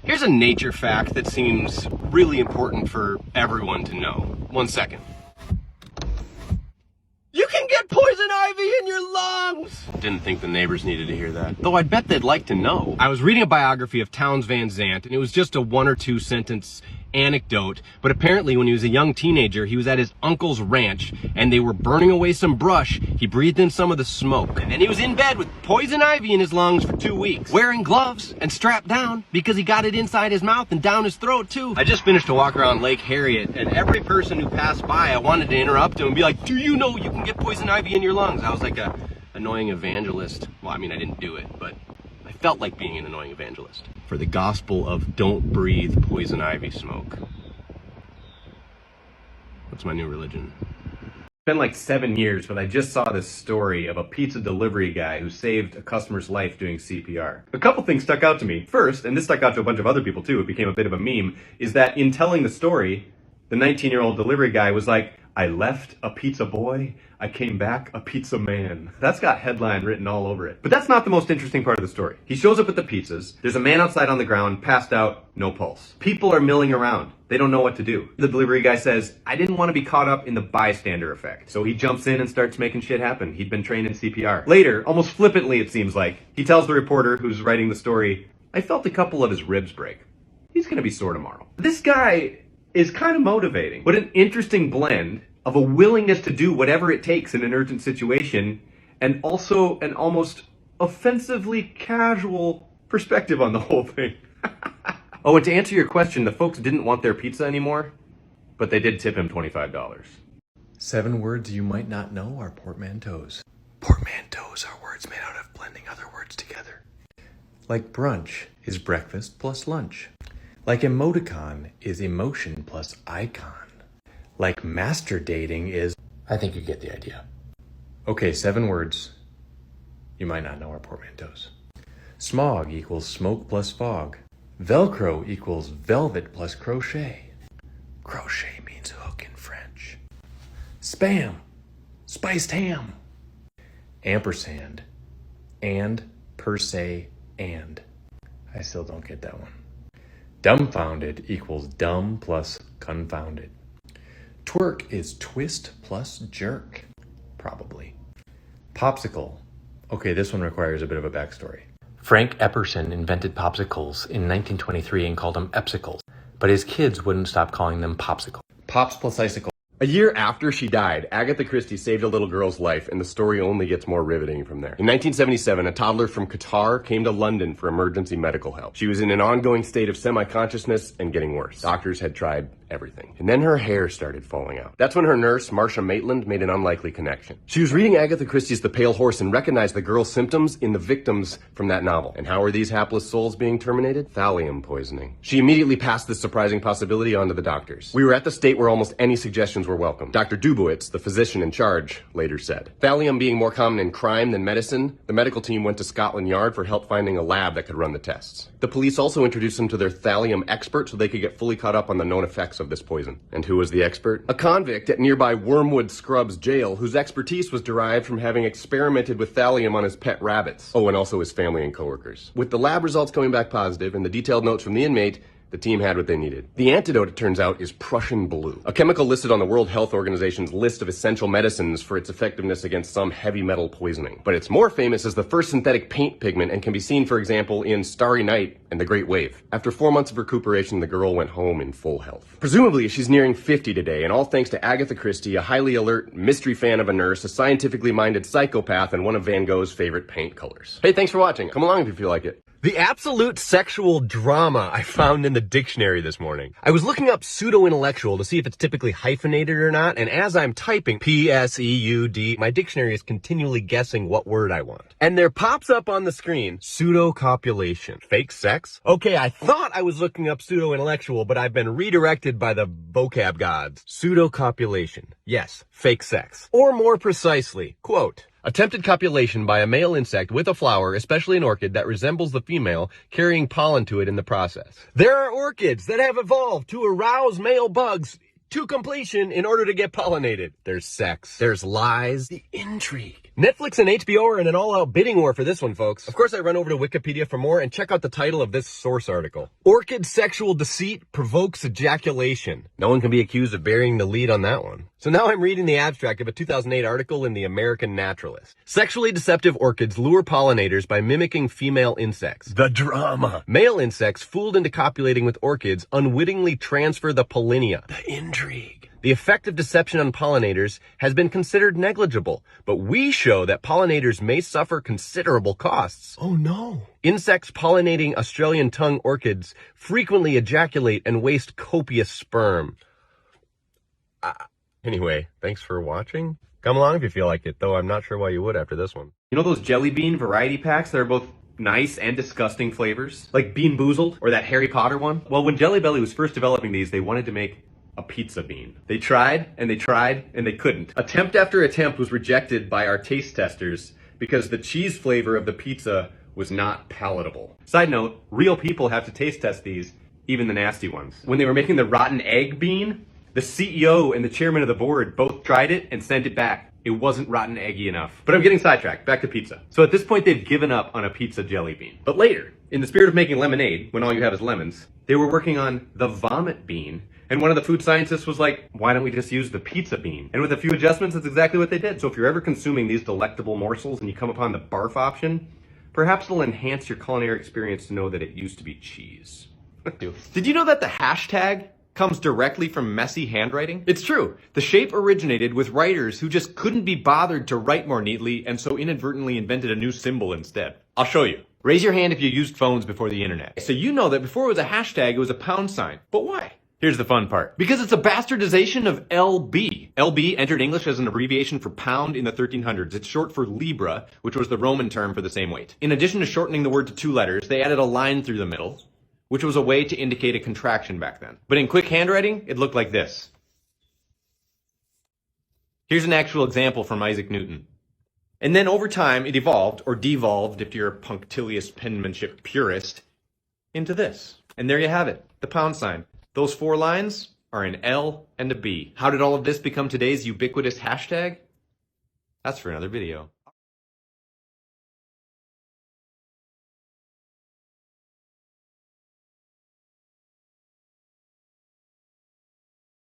Here's a nature fact that seems really important for everyone to know. 1 second. You can get poison ivy in your lungs! Didn't think the neighbors needed to hear that. Though I'd bet they'd like to know. I was reading a biography of Townes Van Zandt, and it was just a 1 or 2 sentence anecdote, but apparently when he was a young teenager, he was at his uncle's ranch, and they were burning away some brush. He breathed in some of the smoke, and then he was in bed with poison ivy in his lungs for 2 weeks, wearing gloves and strapped down because he got it inside his mouth and down his throat too. I just finished a walk around Lake Harriet, and every person who passed by, I wanted to interrupt him and be like, do you know you can get poison ivy in your lungs? I was like a annoying evangelist. Well, I mean, I didn't do it, but I felt like being an annoying evangelist for the gospel of don't breathe poison ivy smoke. That's my new religion. It's been like 7 years, but I just saw this story of a pizza delivery guy who saved a customer's life doing CPR. A couple things stuck out to me. First, and this stuck out to a bunch of other people too, it became a bit of a meme, is that in telling the story, the 19-year-old delivery guy was like, I left a pizza boy, I came back a pizza man. That's got headline written all over it. But that's not the most interesting part of the story. He shows up with the pizzas, there's a man outside on the ground, passed out, no pulse. People are milling around. They don't know what to do. The delivery guy says, I didn't want to be caught up in the bystander effect. So he jumps in and starts making shit happen. He'd been trained in CPR. Later, almost flippantly it seems like, he tells the reporter who's writing the story, I felt a couple of his ribs break. He's gonna be sore tomorrow. This guy is kind of motivating, but an interesting blend of a willingness to do whatever it takes in an urgent situation, and also an almost offensively casual perspective on the whole thing. Oh, and to answer your question, the folks didn't want their pizza anymore, but they did tip him $25. 7 words you might not know are portmanteaus. Portmanteaus are words made out of blending other words together. Like brunch is breakfast plus lunch. Like emoticon is emotion plus icon. Like master dating is... I think you get the idea. Okay, 7 words you might not know are portmanteaus. Smog equals smoke plus fog. Velcro equals velvet plus crochet. Crochet means hook in French. Spam, spiced ham. Ampersand, and, per se, and. I still don't get that one. Dumbfounded equals dumb plus confounded. Twerk is twist plus jerk, probably. Popsicle. Okay, this one requires a bit of a backstory. Frank Epperson invented popsicles in 1923 and called them Epsicles, but his kids wouldn't stop calling them popsicle. Pops plus icicle. A year after she died, Agatha Christie saved a little girl's life, and the story only gets more riveting from there. In 1977, a toddler from Qatar came to London for emergency medical help. She was in an ongoing state of semi-consciousness and getting worse. Doctors had tried everything. And then her hair started falling out. That's when her nurse, Marcia Maitland, made an unlikely connection. She was reading Agatha Christie's The Pale Horse and recognized the girl's symptoms in the victims from that novel. And how are these hapless souls being terminated? Thallium poisoning. She immediately passed this surprising possibility on to the doctors. We were at the state where almost any suggestions were welcome. Dr. Dubowitz, the physician in charge, later said. Thallium being more common in crime than medicine, the medical team went to Scotland Yard for help finding a lab that could run the tests. The police also introduced them to their thallium expert so they could get fully caught up on the known effects of this poison. And who was the expert? A convict at nearby Wormwood Scrubs jail whose expertise was derived from having experimented with thallium on his pet rabbits. Oh, and also his family and coworkers. With the lab results coming back positive and the detailed notes from the inmate, the team had what they needed. The antidote, it turns out, is Prussian blue, a chemical listed on the World Health Organization's list of essential medicines for its effectiveness against some heavy metal poisoning. But it's more famous as the first synthetic paint pigment and can be seen, for example, in Starry Night and The Great Wave. After 4 months of recuperation, the girl went home in full health. Presumably, she's nearing 50 today, and all thanks to Agatha Christie, a highly alert mystery fan of a nurse, a scientifically minded psychopath, and one of Van Gogh's favorite paint colors. Hey, thanks for watching. Come along if you feel like it. The absolute sexual drama I found in the dictionary this morning. I was looking up pseudo-intellectual to see if it's typically hyphenated or not, and as I'm typing P-S-E-U-D, my dictionary is continually guessing what word I want. And there pops up on the screen, pseudo-copulation. Fake sex? Okay, I thought I was looking up pseudo-intellectual, but I've been redirected by the vocab gods. Pseudo-copulation. Yes, fake sex. Or more precisely, quote, attempted copulation by a male insect with a flower, especially an orchid, that resembles the female, carrying pollen to it in the process. There are orchids that have evolved to arouse male bugs to completion in order to get pollinated. There's sex. There's lies. The intrigue. Netflix and HBO are in an all-out bidding war for this one, folks. Of course, I run over to Wikipedia for more and check out the title of this source article. Orchid sexual deceit provokes ejaculation. No one can be accused of burying the lead on that one. So now I'm reading the abstract of a 2008 article in the American Naturalist. Sexually deceptive orchids lure pollinators by mimicking female insects. The drama. Male insects fooled into copulating with orchids unwittingly transfer the pollinia. The intrigue. The effect of deception on pollinators has been considered negligible, but we show that pollinators may suffer considerable costs. Oh no. Insects pollinating Australian tongue orchids frequently ejaculate and waste copious sperm. Anyway, thanks for watching. Come along if you feel like it, though I'm not sure why you would after this one. You know those jelly bean variety packs that are both nice and disgusting flavors? Like Bean Boozled or that Harry Potter one? Well, when Jelly Belly was first developing these, they wanted to make a pizza bean. They tried and they tried and they couldn't. Attempt after attempt was rejected by our taste testers because the cheese flavor of the pizza was not palatable. Side note, real people have to taste test these, even the nasty ones. When they were making the rotten egg bean, the CEO and the chairman of the board both tried it and sent it back. It wasn't rotten eggy enough. But I'm getting sidetracked, back to pizza. So at this point they've given up on a pizza jelly bean. But later, in the spirit of making lemonade, when all you have is lemons, they were working on the vomit bean. And one of the food scientists was like, why don't we just use the pizza bean? And with a few adjustments, that's exactly what they did. So if you're ever consuming these delectable morsels and you come upon the barf option, perhaps it'll enhance your culinary experience to know that it used to be cheese. Did you know that the hashtag comes directly from messy handwriting? It's true. The shape originated with writers who just couldn't be bothered to write more neatly and so inadvertently invented a new symbol instead. I'll show you. Raise your hand if you used phones before the internet. So you know that before it was a hashtag, it was a pound sign. But why? Here's the fun part. Because it's a bastardization of LB. LB entered English as an abbreviation for pound in the 1300s. It's short for libra, which was the Roman term for the same weight. In addition to shortening the word to 2 letters, they added a line through the middle, which was a way to indicate a contraction back then. But in quick handwriting, it looked like this. Here's an actual example from Isaac Newton. And then over time, it evolved, or devolved if you're a punctilious penmanship purist, into this. And there you have it, the pound sign. Those 4 lines are an L and a B. How did all of this become today's ubiquitous hashtag? That's for another video.